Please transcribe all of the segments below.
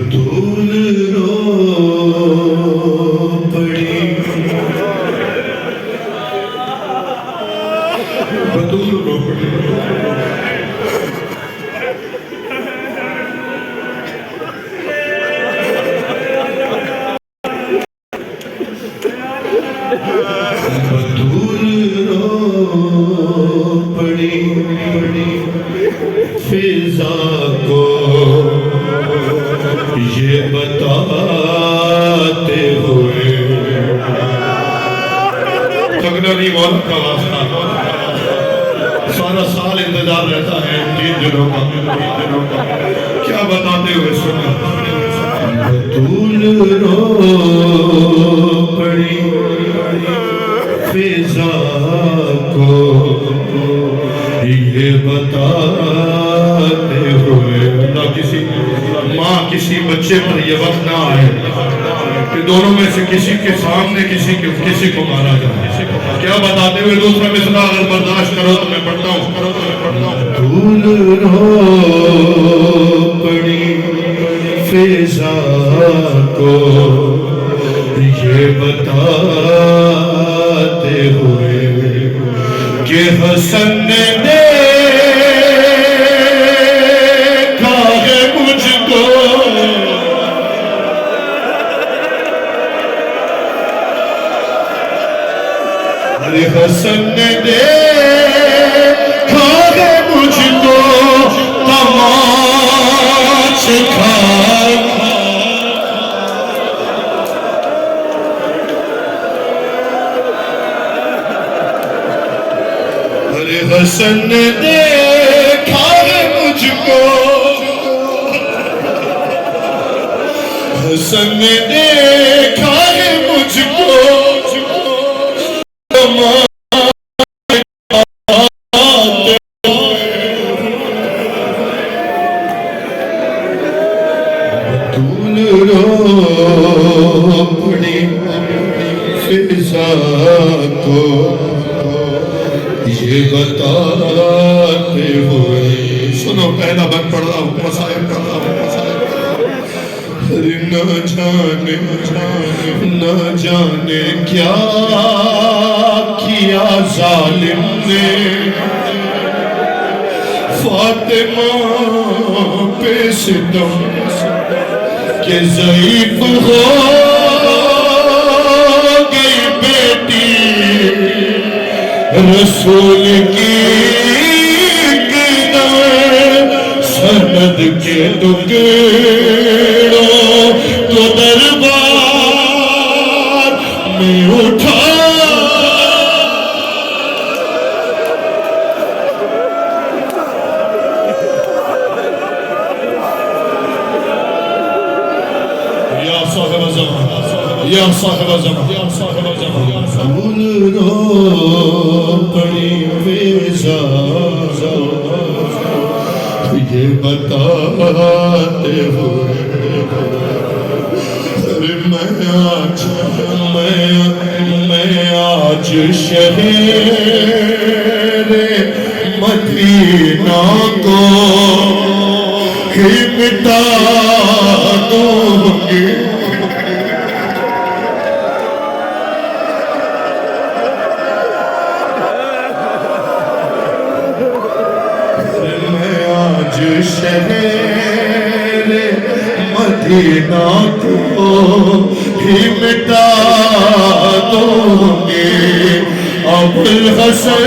बतूल रो पड़ी, बतूल रो पड़ी। बतूल रो पड़ी पड़ी फिजा को ये बताते हुए, थकना नहीं मौत का वास्ता, सारा साल इंतजार रहता है 3 दिनों का, क्या बताते हुए सुना। बतूल रो पड़ी फिजा को ये बताते हुए, ना किसी माँ किसी बच्चे पर ये वक्त ना आए कि दोनों में से किसी के सामने किसी को मारा जाए। क्या बताते हुए दूसरा मिसरा अगर बर्दाश्त करो तो मैं पढ़ता हूँ। धूल रो पड़ी फिजा को ये बताते हुए कि हसन ने देखा है मुझको, अरे हसन ने देखा है मुझको तमाशे खा, हसन ने देखा है मुझको, हसन ने देखा है मुझको बतूल रो पड़ी फिजा को ये बताते हुए। सुनो पहला बंद पढ़ रहा हूँ, मसाइल कर रहा हूँ। न जाने क्या किया जालिम ने फातिमा पे सितम के ज़ईफ़ हो गई बेटी रसूल की सनद के टुकड़ों तो दरबार में उठा, या साहिब ज़मान, या साहिब ज़मान, या साहिब ज़मान, धूल रो पड़ी फिजा ये बताते हुए, मैं आज शहर मदीना को ही मिटा दूंगी। शहर मदीना को ही मिटा दूंगी। अबुल हसन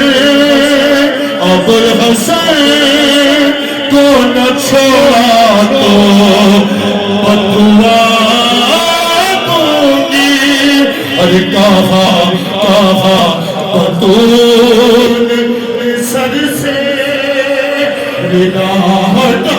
को न छोड़ा तो बदुआ दूंगी। अरे कहा बतूल सर से निगाह हटा,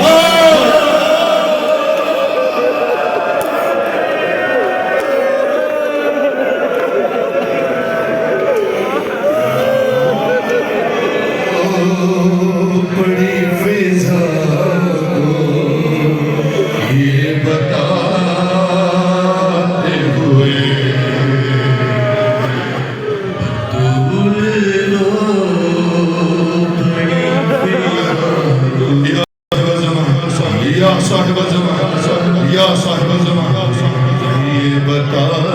बड़ी फिजा ये बताते हुए साहिब ज़मान या साहिब ज़मान ये बता